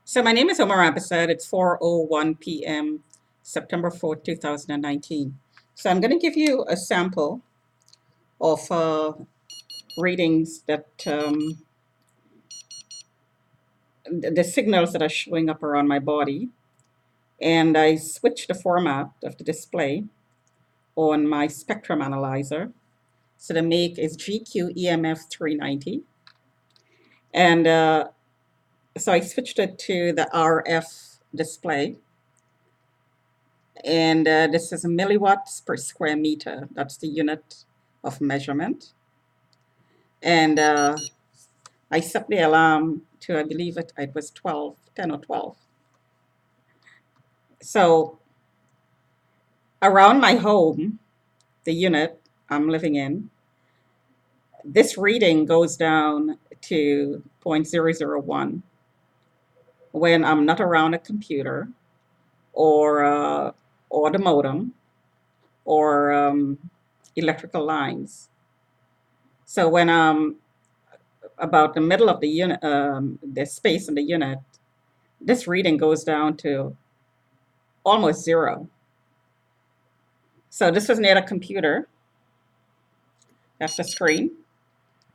So my name is Omar Abasad. It's 4:01 p.m., September 4th, 2019. So I'm going to give you a sample of readings that the signals that are showing up around my body. And I switched the format of the display on my spectrum analyzer. So the make is GQ EMF 390. And so I switched it to the RF display. And this is milliwatts per square meter. That's the unit of measurement. And I set the alarm to, I believe it was 12, 10 or 12. So around my home, the unit I'm living in, this reading goes down to zero point 0.001 when I'm not around a computer or or the modem or electrical lines. So when I'm about the middle of the unit, the space in the unit, this reading goes down to almost zero. So this was near the computer. That's the screen.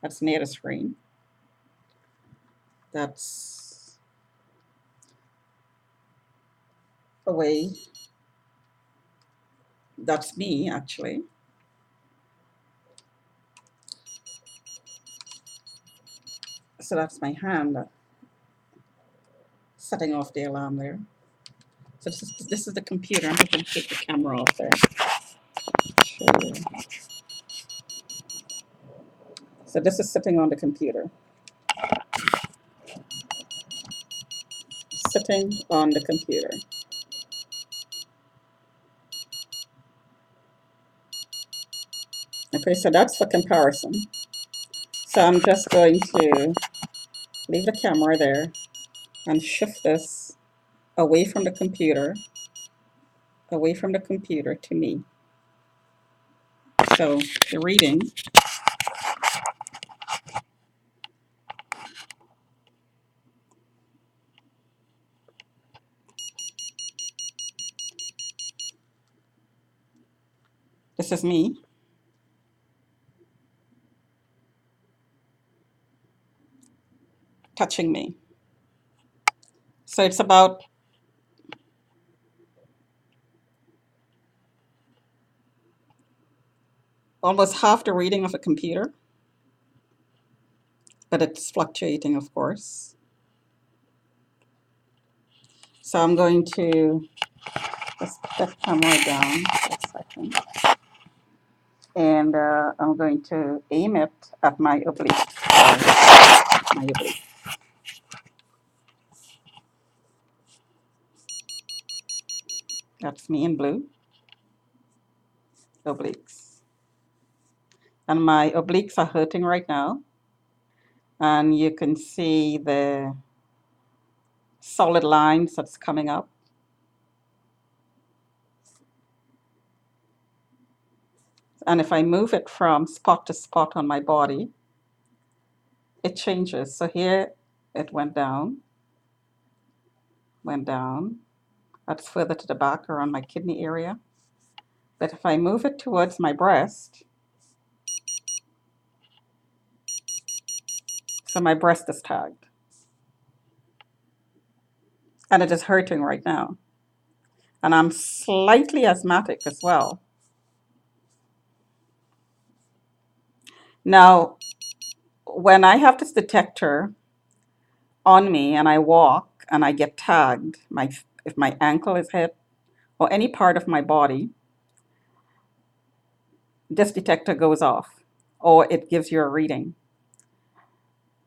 That's near the screen. That's away. That's me, actually. So that's my hand setting off the alarm there. So this is the computer. I'm going to take the camera off there. Show you. So this is sitting on the computer. Sitting on the computer. Okay, so that's for comparison. So I'm just going to leave the camera there and shift this away from the computer to me. So the reading, this is me. Touching me. So it's about almost half the reading of a computer, but it's fluctuating, of course. So I'm going to just put that camera down for a second. And I'm going to aim it at my oblique. My oblique. That's me in blue. Obliques. And my obliques are hurting right now. And you can see the solid lines that's coming up. And if I move it from spot to spot on my body, it changes. So here it went down. That's further to the back around my kidney area. But if I move it towards my breast, so my breast is tagged. And it is hurting right now. And I'm slightly asthmatic as well. Now, when I have this detector on me and I walk and I get tagged, if my ankle is hit or any part of my body, this detector goes off or it gives you a reading.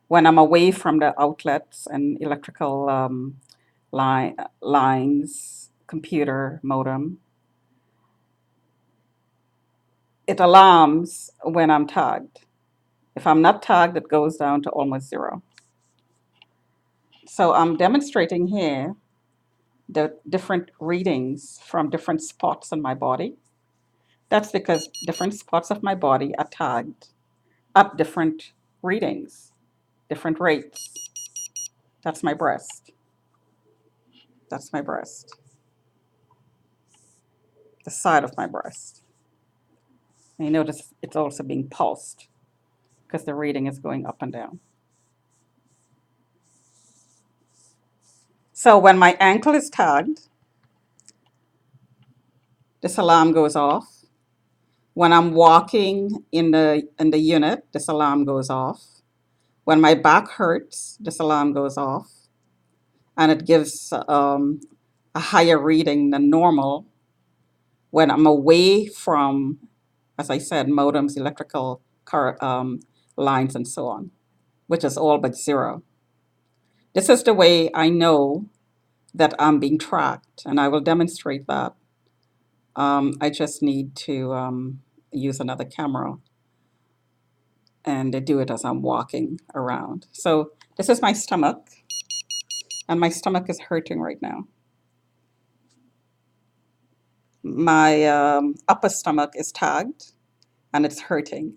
When I'm away from the outlets and electrical lines, computer, modem, it alarms when I'm tagged. If I'm not tagged, it goes down to almost zero. So I'm demonstrating here the different readings from different spots in my body. That's because different spots of my body are tagged at different readings, different rates. That's my breast. That's my breast, the side of my breast. And you notice it's also being pulsed because the reading is going up and down. So when my ankle is tagged, this alarm goes off. When I'm walking in the unit, this alarm goes off. When my back hurts, this alarm goes off, and it gives a higher reading than normal when I'm away from, as I said, modems, electrical lines, and so on, which is all but zero. This is the way I know that I'm being tracked, and I will demonstrate that. I just need to use another camera and do it as I'm walking around. So this is my stomach, and my stomach is hurting right now. My upper stomach is tagged, and it's hurting.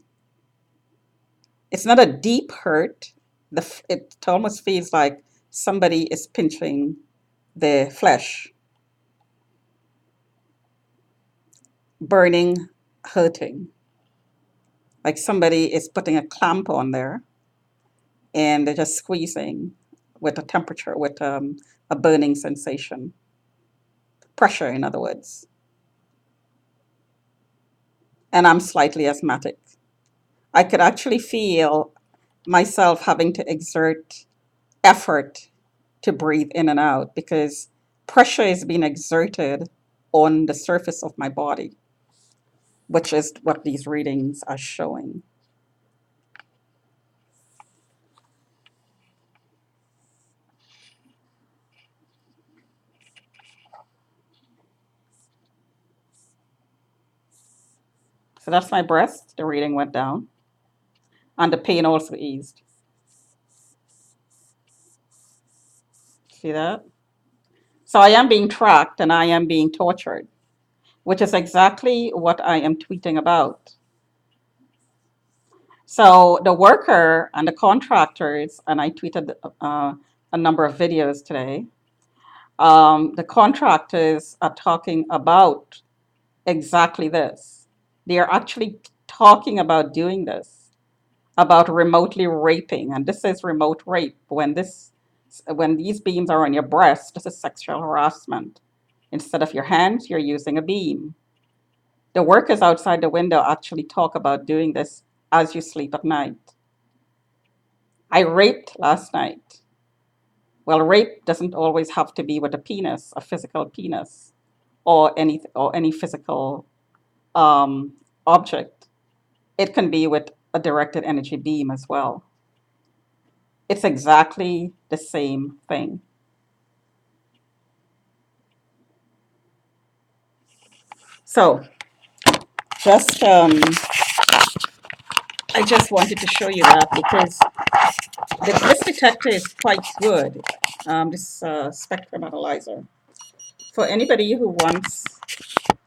It's not a deep hurt. It almost feels like somebody is pinching the flesh, burning, hurting, like somebody is putting a clamp on there and they're just squeezing with a temperature, with a burning sensation, pressure, in other words. And I'm slightly asthmatic. I could actually feel myself having to exert effort to breathe in and out because pressure is being exerted on the surface of my body, which is what these readings are showing. So that's my breast. The reading went down, and the pain also eased. See that? So I am being tracked and I am being tortured, which is exactly what I am tweeting about. So the worker and the contractors, and I tweeted a number of videos today. The contractors are talking about exactly this. They are actually talking about doing this, about remotely raping, and this is remote rape. When these beams are on your breast, this is sexual harassment. Instead of your hands, you're using a beam. The workers outside the window actually talk about doing this as you sleep at night. I raped last night. Well, rape doesn't always have to be with a penis, a physical penis, or any physical um, object. It can be with a directed energy beam as well. It's exactly the same thing. So, just I just wanted to show you that because this detector is quite good. This spectrum analyzer for anybody who wants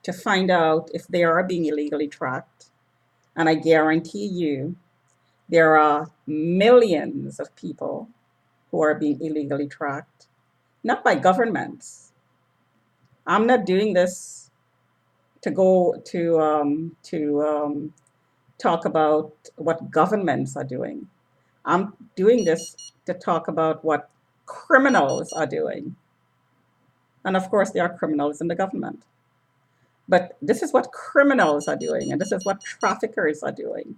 to find out if they are being illegally tracked. And I guarantee you, there are millions of people who are being illegally tracked, not by governments. I'm not doing this to go to talk about what governments are doing. I'm doing this to talk about what criminals are doing. And of course, there are criminals in the government. But this is what criminals are doing, and this is what traffickers are doing.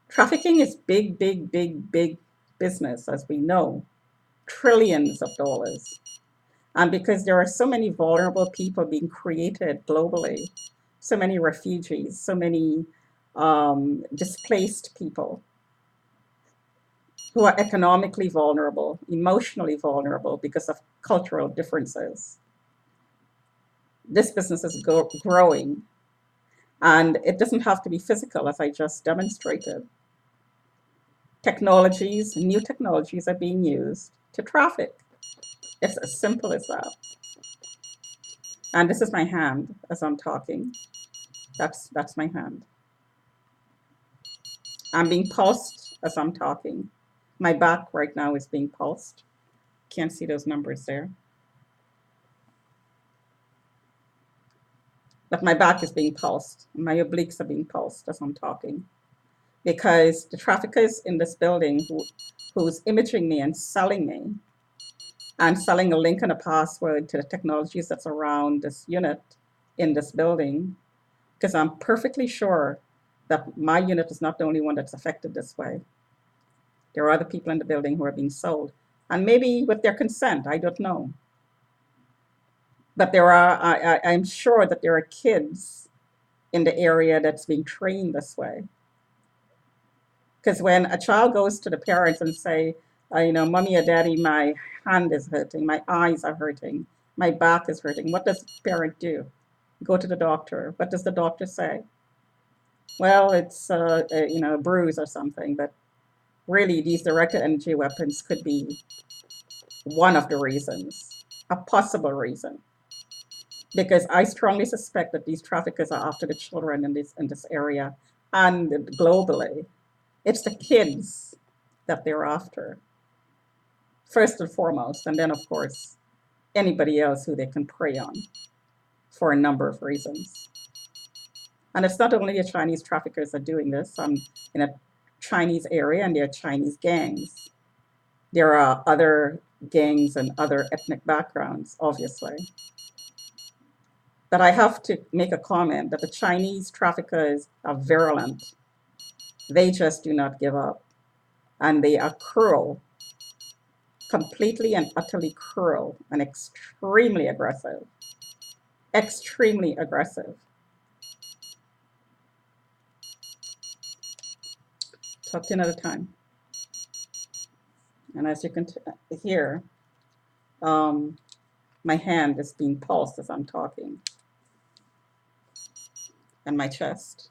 Trafficking is big, big, big, big business, as we know, trillions of dollars. And because there are so many vulnerable people being created globally, so many refugees, so many displaced people who are economically vulnerable, emotionally vulnerable because of cultural differences. This business is growing, and it doesn't have to be physical, as I just demonstrated. New technologies are being used to traffic. It's as simple as that. And this is my hand as I'm talking. That's my hand. I'm being pulsed as I'm talking. My back right now is being pulsed. Can't see those numbers there. But my back is being pulsed. My obliques are being pulsed as I'm talking. Because the traffickers in this building who's imaging me and selling me and selling a link and a password to the technologies that's around this unit in this building, because I'm perfectly sure that my unit is not the only one that's affected this way. There are other people in the building who are being sold, and maybe with their consent, I don't know. But I'm sure that there are kids in the area that's being trained this way. Because when a child goes to the parents and say, mommy or daddy, my hand is hurting, my eyes are hurting, my back is hurting, what does the parent do? Go to the doctor. What does the doctor say? Well, it's a bruise or something, but really these directed energy weapons could be one of the reasons, a possible reason. Because I strongly suspect that these traffickers are after the children in this area and globally. It's the kids that they're after, first and foremost, and then of course anybody else who they can prey on for a number of reasons. And it's not only the Chinese traffickers are doing this. I'm in a Chinese area and there are Chinese gangs. There are other gangs and other ethnic backgrounds, obviously. But I have to make a comment that the Chinese traffickers are virulent. They just do not give up. And they are cruel, completely and utterly cruel and extremely aggressive. Extremely aggressive. Talk to you another time. And as you can hear, my hand is being pulsed as I'm talking, and my chest.